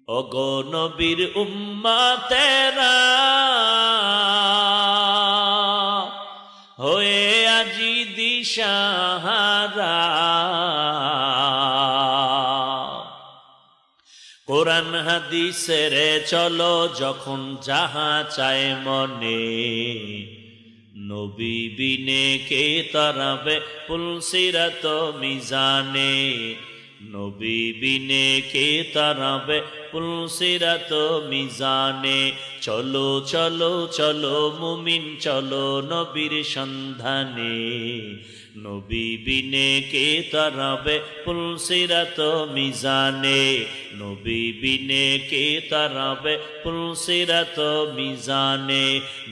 ওগো নবীর উম্মতেরা হয়ে আজি দিশাহারা, কোরআন হাদিসের চলো যখন যাহা চায় মনে, নবী বিনে কে তারাবে পুলসিরাত মিজানে, নবী বিনে কে তারাবে পুলসিরাত মিজানে। চলো চলো চলো মুমিন চলো নবীর সন্ধানে, নবী বিনে কে তারাবে পুলসিরাত মিজানে, নবী বিনে কে তারাবে পুলসিরাত মিজানে।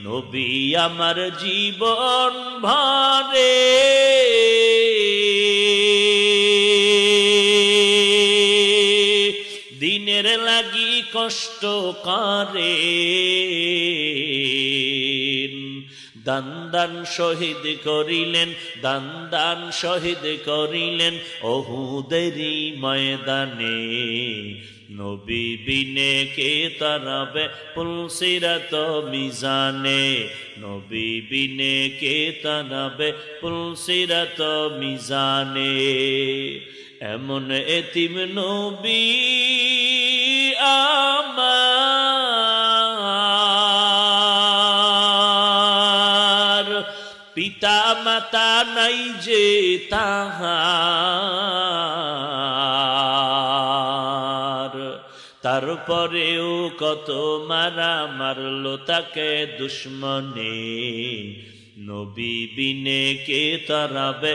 নবী আমার জীবন ভরে দিনের লাগি কষ্ট করে, দান দান শহীদ করিলেন, দান দান শহীদ করিলেন ওহুদেরই ময়দানে, নবী বিনে কে তারাবে পুলসিরাত মিজানে, নবী বিনে কে তারাবে পুলসিরাত মিজানে। এমন এতিম নবী আমার, পিতা মাতা নাই যে তাহার, তারপরেও কত মারা মারলো তাকে দুশ্মনে, নবী বিনে কে তারাবে